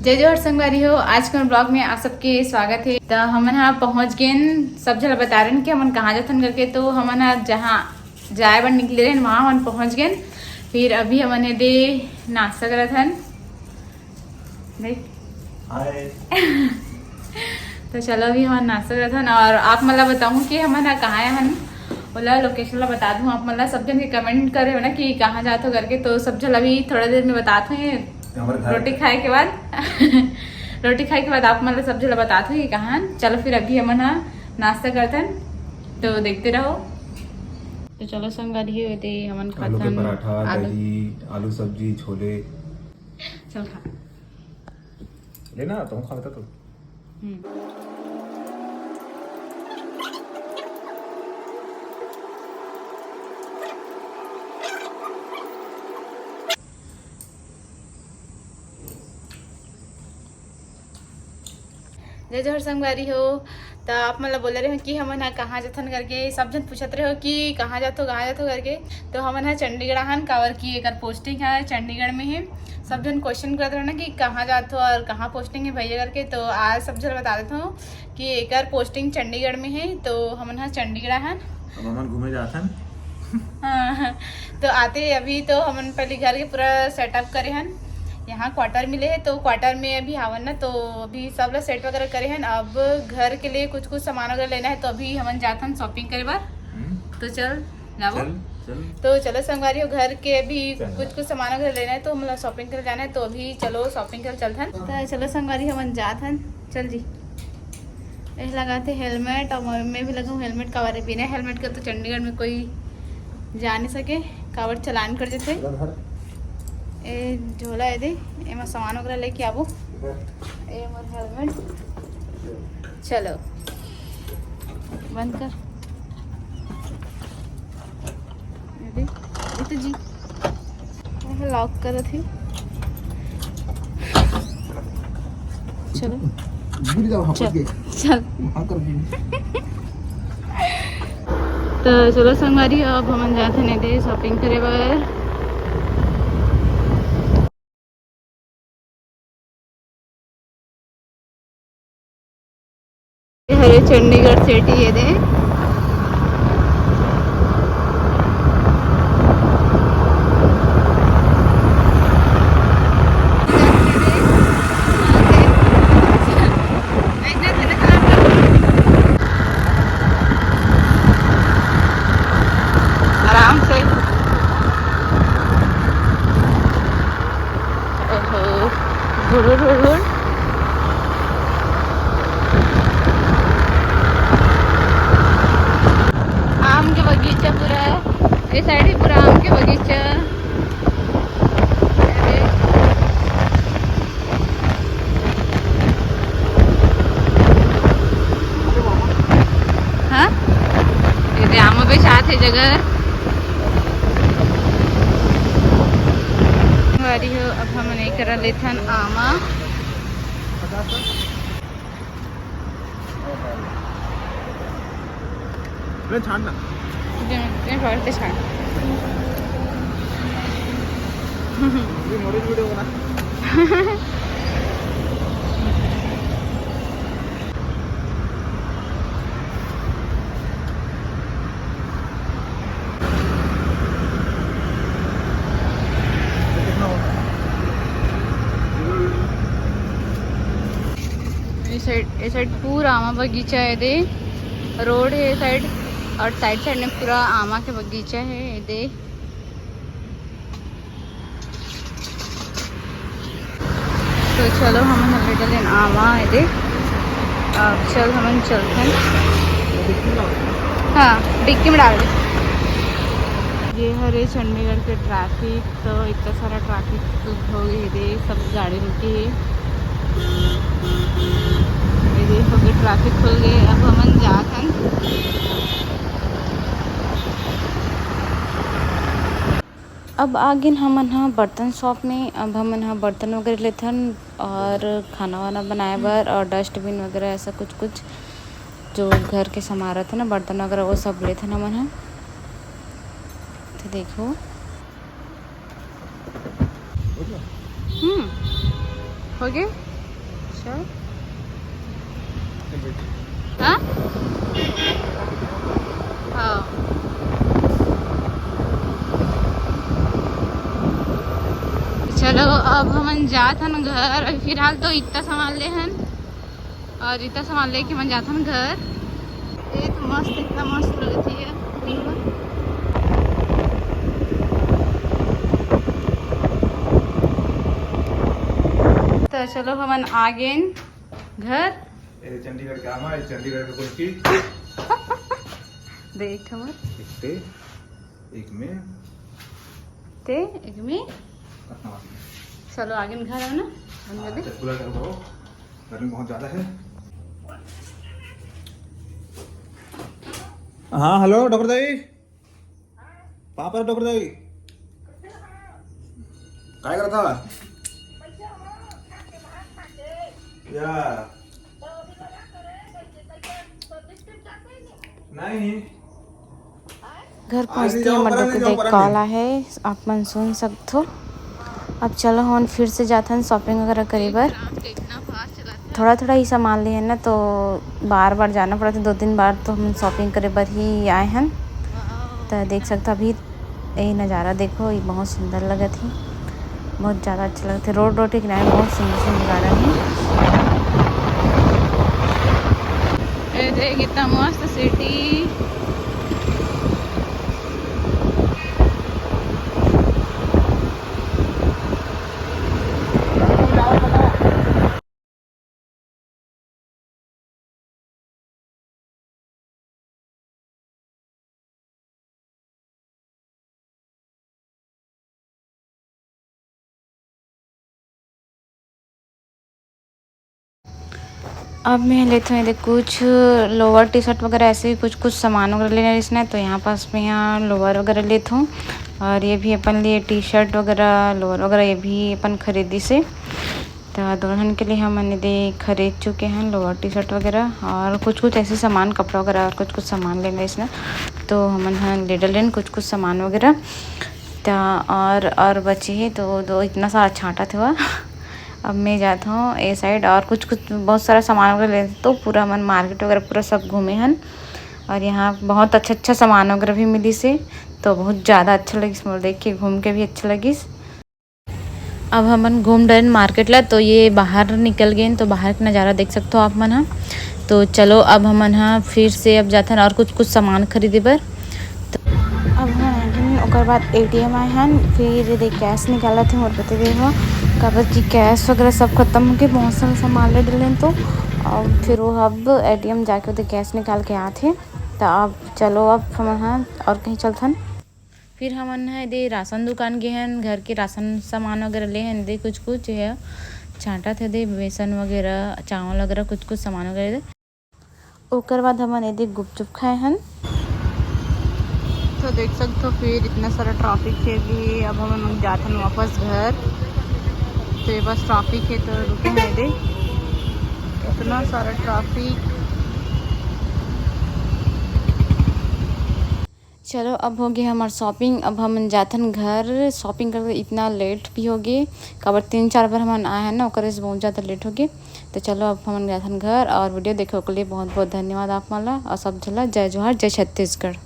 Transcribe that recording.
जय जोहर संगवारी हो। आज के ब्लॉग में आप सबके स्वागत है। तो हमन यहाँ पहुँच गए, सब जगह बता रहे कि हमन कहाँ जाथन करके। तो हमन यहाँ जहाँ जाए बर निकले रहे वहाँ हमन पहुँच गए। फिर अभी हमन दे नाश्ता करत हन। तो चलो अभी हमन नाश्ता करत हन और आप मला बताऊँ कि हमन यहाँ कहाँ हन। बोला लोकेशन ला बता दूँ। आप मतलब सब जन के कमेंट करे हो ना कि कहाँ जाते हो करके। तो सब जन अभी थोड़ा देर में बताते हैं रोटी खाए के बाद रोटी खाए के बाद आप मतलब सब जगह बताते हैं कि कहाँ। चलो फिर अभी हम नाश्ता करते हैं, तो देखते रहो। तो चलो संगवारी होते हमन आलू के पराठा, दही, आलू सब्जी, छोले। चल खा लेना तुम खाता तो। जय जोहर संगवारी हो। तो आप मतलब बोले रहे हो कि हमन यहाँ कहाँ जाथन करके। सब जन पूछत रहे हो कि कहाँ जातो करके। तो हमन यहाँ चंडीगढ़ हन कावर की एक पोस्टिंग है चंडीगढ़ में है। सब जन क्वेश्चन करते रहे ना कि कहाँ जाते हो और कहाँ पोस्टिंग है भैया करके। तो आज सब जन बता देता हूँ कि एक पोस्टिंग चंडीगढ़ में है। तो हमन यहाँ चंडीगढ़ हन हमन घूमे जाथन। हाँ, तो आते अभी तो हमन पहले घर के पूरा सेटअप करे हन। यहाँ क्वार्टर मिले है तो क्वार्टर में अभी आवन ना। तो अभी सब लोग सेट वगैरह करे हैं। अब घर के लिए कुछ सामान वगैरह लेना है। तो अभी हमन जाते हैं शॉपिंग करे बार। तो चल जाओ। तो चलो संगवारी हो, घर के अभी कुछ सामान वगैरह लेना है तो मतलब शॉपिंग करे जाना है। तो अभी चलो शॉपिंग करे चलते हैं। तो चलो संगवारी हमन जाते हैं। चल जी ऐसे लगाते हेलमेट और मैं भी लगाऊँ हेलमेट। कावर बिना हेलमेट का तो चंडीगढ़ में कोई जा नहीं सके, कावर चलान कर देते। ए झोला है दे एमा सामान वगैरह लेके आबो। ए मोर हेलमेट। चलो बंद कर ये तो जी लॉक कर थी। चलो चल तो चलो संगवारी अब हम जाते नहीं दे शॉपिंग करे बार। हरे चंडीगढ़ सिटी है दे। आराम से ओहो आम के बगीचा पूरा है। इस साइड ही पूरा आम के बगीचा। हाँ ये आम पे साथ है जगह हो। अब हम नहीं करा लेथन आमा छाड़ना पड़ते छाड़ वीडियो बना। ये साइड पूरा आमा बगीचा है दे। रोड है साइड और साइड में पूरा आमा के बगीचा है ये दे। तो चलो हम लिटिल आमा है दे। अब चल हम चलते हैं। हाँ डिक्की में डाल दे। ये हरे चंडीगढ़ के ट्रैफिक। तो इतना सारा ट्रैफिक हो गई दे, सब गाड़ी रुकी है। हो गए ट्रैफिक खुल गए। अब हमन जाथन अब आगे हमन हाँ बर्तन शॉप में। अब हमन हाँ बर्तन वगैरह लेथन और खाना वाना बनाए बर और डस्टबिन वगैरह ऐसा कुछ जो घर के सामान थे ना बर्तन वगैरह वो सब लेथन हमन हाँ। तो देखो हो गया। चल हाँ हाँ चलो अब हम जात हन घर। अभी फिलहाल तो इतना सामान ले हन और इतना सामान लेके हम जात हन घर। एक मस्त इतना मस्त लगती है तो चलो हम आ गए घर। चंडीगढ़ का आमा चंडीगढ़ का कुल्फी देख हमर एक में ते एक में चलो आगे घर है ना कूलर करो गर्मी बहुत ज्यादा है। हाँ हेलो डॉक्टर दाई पापा डॉक्टर दाई काय करत था या नहीं घर पहुँचते मड्डू को देख कॉल है आप मन सुन सकते हो। अब चलो हम फिर से जाते हैं शॉपिंग वगैरह करे बर। थोड़ा थोड़ा ही सामान लिए हैं ना तो बार बार जाना पड़ा था 2-3 बार तो हम शॉपिंग करे बर ही आए हैं। तो देख सकते अभी यही नज़ारा देखो ये बहुत सुंदर लगा थी बहुत ज़्यादा अच्छा लगा था। रोड के किनारे बहुत सुंदर सुंदर गार्डन है। देख कितना मस्त सिटी। अब मैं लेते हैं कुछ लोअर टी शर्ट वगैरह ऐसे ही कुछ कुछ सामान वगैरह लेना इसने तो यहाँ पास में यहाँ लोअर वगैरह लेता हूँ। और ये भी अपन लिए टी शर्ट वगैरह लोअर वगैरह ये भी अपन खरीदी से तो दुल्हन के लिए हमने दे खरीद चुके हैं लोअर टी शर्ट वगैरह। और कुछ कुछ ऐसे सामान कपड़ा वगैरह और कुछ कुछ सामान लेना इसने तो हमन ले डलें कुछ कुछ सामान वगैरह तो और बचे है तो दो इतना सारा छाँटा था। अब मैं जाता हूँ ए साइड और कुछ कुछ बहुत सारा सामान वगैरह लेते तो पूरा मन मार्केट वगैरह पूरा सब घूमे हन। और यहाँ बहुत अच्छा सामान वगैरह भी मिली से तो बहुत ज़्यादा अच्छा लगी मोल देख के घूम के भी अच्छा लगी। अब हमन घूम रहे मार्केट ला तो ये बाहर निकल गए तो बाहर का नज़ारा देख सकते हो आप मन हाँ। तो चलो अब हमन हाँ फिर से अब जाते हैं और कुछ कुछ सामान खरीदे बर। तो अब हम ओकर बाद ATM आए हैं फिर दे कैश निकाला थे और बता दे हो कागज की कैश वगैरह सब खत्म हो गए बहुत सारा सामान ले डलें तो अब फिर वो अब ATM जाके उधर कैश निकाल के आते तो अब चलो अब हम हाँ और कहीं चलते हैं। फिर हमन है दे राशन दुकान गए हैं घर के राशन सामान वगैरह ले हैं दे कुछ कुछ है छाँटा थे दे बेसन वगैरह चावल वगैरह कुछ कुछ सामान वगैरह दे। ओकर बाद हमन ये गुपचुप खाए हैं तो देख सकते हो फिर इतना सारा ट्रैफिक है भी। अब हम जाते हैं वापस घर तो ये बस ट्रैफिक है तो रुके हैं दे इतना सारा ट्रैफिक। चलो अब हो गई हमारी शॉपिंग। अब हम जाते हैं घर शॉपिंग करके इतना लेट भी हो गए कबर 3-4 बार हम आए हैं ना ओकर से बहुत ज़्यादा लेट हो गए। तो चलो अब हम जाते हैं घर और वीडियो देखने के लिए बहुत बहुत धन्यवाद आप मला और सब झला जय जोहार जय छत्तीसगढ़।